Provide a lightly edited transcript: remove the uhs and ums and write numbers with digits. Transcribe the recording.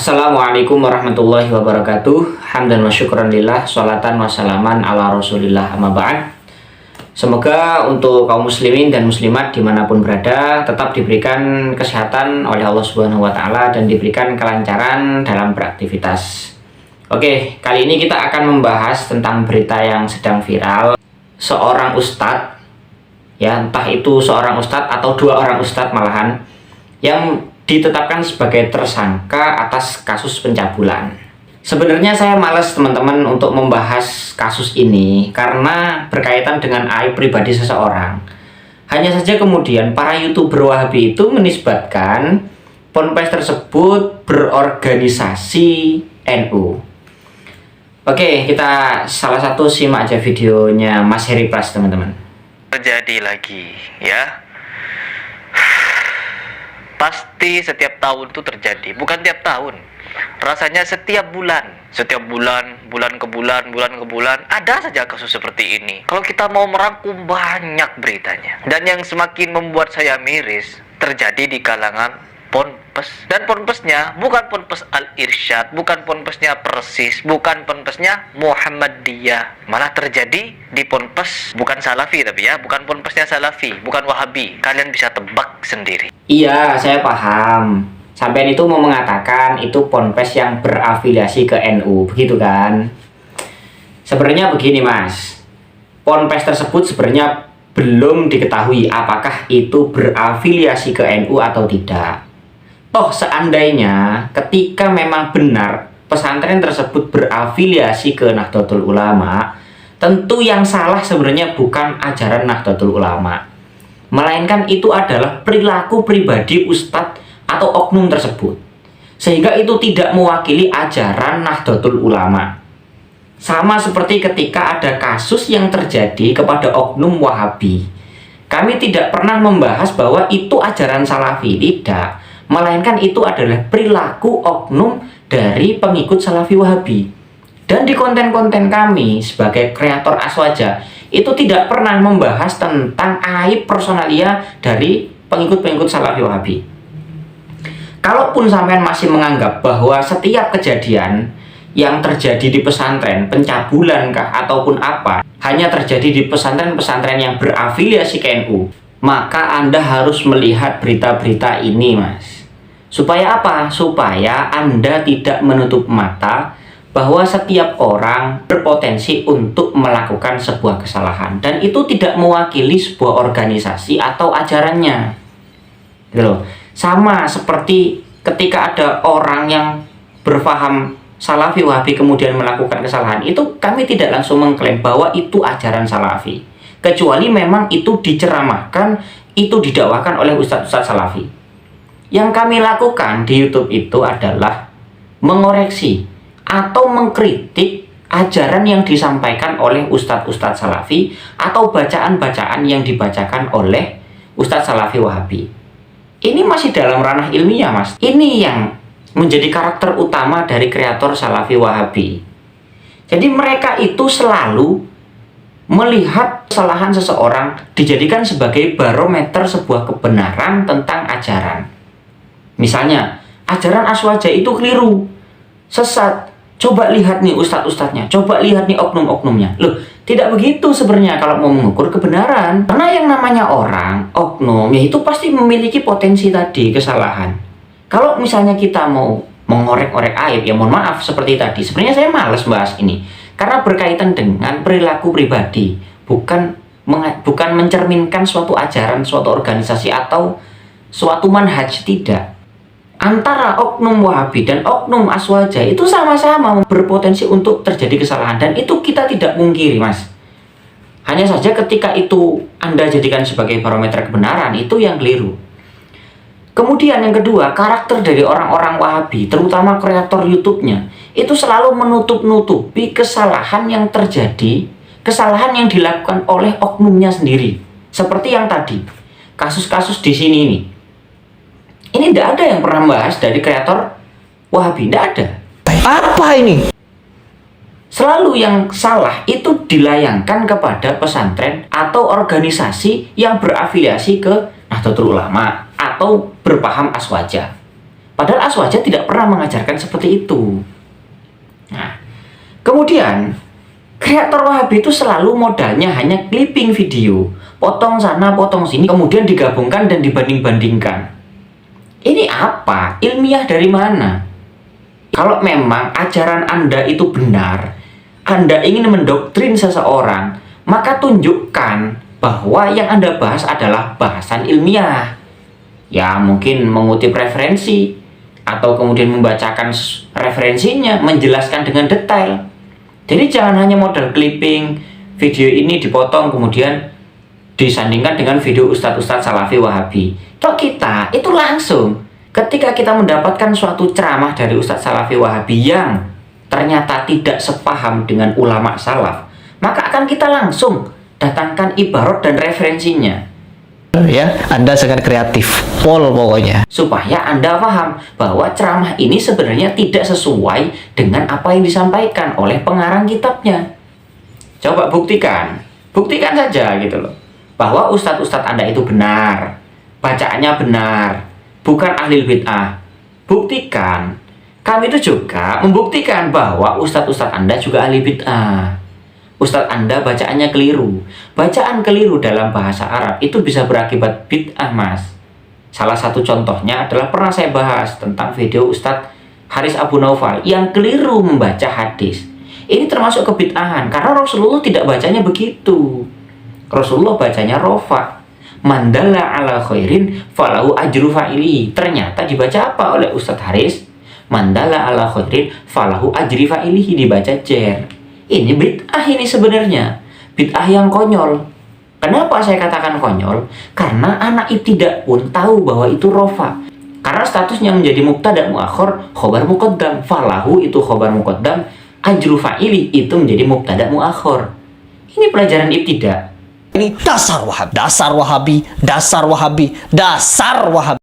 Assalamualaikum warahmatullahi wabarakatuh. Hamdan wa syukran lillah, sholatan wa salaman ala rasulillah, amma ba'd. Semoga untuk kaum muslimin dan muslimat dimanapun berada tetap diberikan kesehatan oleh Allah Subhanahu wa Ta'ala dan diberikan kelancaran dalam beraktivitas. Oke, kali ini kita akan membahas tentang berita yang sedang viral. Seorang ustadz, ya entah itu seorang ustadz atau dua orang ustadz malahan, yang ditetapkan sebagai tersangka atas kasus pencabulan. Sebenarnya saya malas teman-teman untuk membahas kasus ini karena berkaitan dengan aib pribadi seseorang. Hanya saja kemudian para YouTuber Wahabi itu menisbatkan ponpes tersebut berorganisasi NU. Oke, kita salah satu simak aja videonya Mas Heri Pras, teman-teman. Terjadi lagi, ya. Pasti setiap tahun itu terjadi, bukan tiap tahun. Rasanya setiap bulan bulan ke bulan, ada saja kasus seperti ini. Kalau kita mau merangkum banyak beritanya. Dan yang semakin membuat saya miris, terjadi di kalangan ponpes. Dan ponpesnya bukan ponpes Al-Irsyad, bukan ponpesnya Persis, bukan ponpesnya Muhammadiyah. Malah terjadi di ponpes bukan Salafi tapi ya, bukan ponpesnya Salafi, bukan Wahabi. Kalian bisa tebak sendiri. Iya, saya paham. Sampean itu mau mengatakan itu ponpes yang berafiliasi ke NU, begitu kan? Sebenarnya begini, Mas. Ponpes tersebut sebenarnya belum diketahui apakah itu berafiliasi ke NU atau tidak. Toh seandainya ketika memang benar pesantren tersebut berafiliasi ke Nahdlatul Ulama, tentu yang salah sebenarnya bukan ajaran Nahdlatul Ulama, melainkan itu adalah perilaku pribadi ustadz atau oknum tersebut, sehingga itu tidak mewakili ajaran Nahdlatul Ulama. Sama seperti ketika ada kasus yang terjadi kepada oknum Wahabi, kami tidak pernah membahas bahwa itu ajaran Salafi, tidak, melainkan itu adalah perilaku oknum dari pengikut Salafi Wahabi. Dan di konten-konten kami sebagai kreator Aswaja itu tidak pernah membahas tentang aib personalia dari pengikut-pengikut Salafi Wahabi. Kalaupun sampean masih menganggap bahwa setiap kejadian yang terjadi di pesantren, pencabulan kah ataupun apa, hanya terjadi di pesantren-pesantren yang berafiliasi ke NU, maka Anda harus melihat berita-berita ini, Mas. Supaya apa? Supaya Anda tidak menutup mata bahwa setiap orang berpotensi untuk melakukan sebuah kesalahan, dan itu tidak mewakili sebuah organisasi atau ajarannya. Gitu loh. Sama seperti ketika ada orang yang berfaham Salafi Wahabi kemudian melakukan kesalahan, itu kami tidak langsung mengklaim bahwa itu ajaran Salafi, kecuali memang itu diceramahkan, itu didakwakan oleh ustadz-ustadz Salafi. Yang kami lakukan di YouTube itu adalah mengoreksi atau mengkritik ajaran yang disampaikan oleh ustadz-ustadz Salafi atau bacaan-bacaan yang dibacakan oleh ustadz Salafi Wahabi. Ini masih dalam ranah ilmiah, Mas. Ini yang menjadi karakter utama dari kreator Salafi Wahabi. Jadi mereka itu selalu melihat kesalahan seseorang dijadikan sebagai barometer sebuah kebenaran tentang ajaran. Misalnya, ajaran Aswaja itu keliru, sesat. Coba lihat nih ustadz-ustadznya, coba lihat nih oknum-oknumnya. Loh, tidak begitu sebenarnya kalau mau mengukur kebenaran. Karena yang namanya orang, oknum, ya itu pasti memiliki potensi tadi, kesalahan. Kalau misalnya kita mau mengorek-orek aib, ya mohon maaf seperti tadi. Sebenarnya saya malas bahas ini. Karena berkaitan dengan perilaku pribadi, bukan mencerminkan suatu ajaran, suatu organisasi, atau suatu manhaj, tidak. Antara oknum Wahabi dan oknum Aswaja itu sama-sama berpotensi untuk terjadi kesalahan, dan itu kita tidak mungkiri, Mas. Hanya saja ketika itu Anda jadikan sebagai barometer kebenaran, itu yang keliru. Kemudian yang kedua, karakter dari orang-orang Wahabi, terutama kreator YouTube-nya, itu selalu menutup-nutupi kesalahan yang terjadi, kesalahan yang dilakukan oleh oknumnya sendiri. Seperti yang tadi, kasus-kasus di sini nih. Ini tidak ada yang pernah membahas dari kreator Wahabi, tidak ada. Apa ini? Selalu yang salah itu dilayangkan kepada pesantren atau organisasi yang berafiliasi ke Nahdlatul Ulama atau berpaham Aswaja. Padahal Aswaja tidak pernah mengajarkan seperti itu. Nah, kemudian kreator Wahabi itu selalu modalnya hanya clipping video, potong sana, potong sini, kemudian digabungkan dan dibanding-bandingkan. Ini apa? Ilmiah dari mana? Kalau memang ajaran Anda itu benar, Anda ingin mendoktrin seseorang, maka tunjukkan bahwa yang Anda bahas adalah bahasan ilmiah. Ya, mungkin mengutip referensi, atau kemudian membacakan referensinya, menjelaskan dengan detail. Jadi jangan hanya modal clipping, video ini dipotong kemudian disandingkan dengan video ustadz-ustadz salafi Wahabi. Toh kita itu langsung ketika kita mendapatkan suatu ceramah dari ustadz salafi Wahabi yang ternyata tidak sepaham dengan ulama salaf, maka akan kita langsung datangkan ibarat dan referensinya. Ya, Anda sangat kreatif. Pol pokoknya. Supaya Anda paham bahwa ceramah ini sebenarnya tidak sesuai dengan apa yang disampaikan oleh pengarang kitabnya. Coba buktikan. Buktikan saja gitu loh. Bahwa ustadz-ustadz Anda itu benar. Bacaannya benar. Bukan ahli bid'ah. Buktikan. Kami itu juga membuktikan bahwa ustadz-ustadz Anda juga ahli bid'ah. Ustadz Anda bacaannya keliru. Bacaan keliru dalam bahasa Arab itu bisa berakibat bid'ah, Mas. Salah satu contohnya adalah pernah saya bahas tentang video Ustadz Haris Abu Naufal yang keliru membaca hadis. Ini termasuk kebid'ahan karena Rasulullah tidak bacanya begitu. Rasulullah bacanya rofa. Mandalla ala khairin falahu ajru fa'ili. Ternyata dibaca apa oleh Ustadz Haris? Mandalla ala khairin falahu ajri fa'ilihi, dibaca jer. Ini bid'ah ini sebenarnya. Bid'ah yang konyol. Kenapa saya katakan konyol? Karena anak ibtidak pun tahu bahwa itu rofa. Karena statusnya menjadi mubtada muakhir, khobar muqaddam. Falahu itu khobar muqaddam, ajru fa'ili itu menjadi mubtada muakhir. Ini pelajaran ibtidak. Ini dasar Wahabi, dasar Wahabi, dasar Wahabi, dasar Wahabi.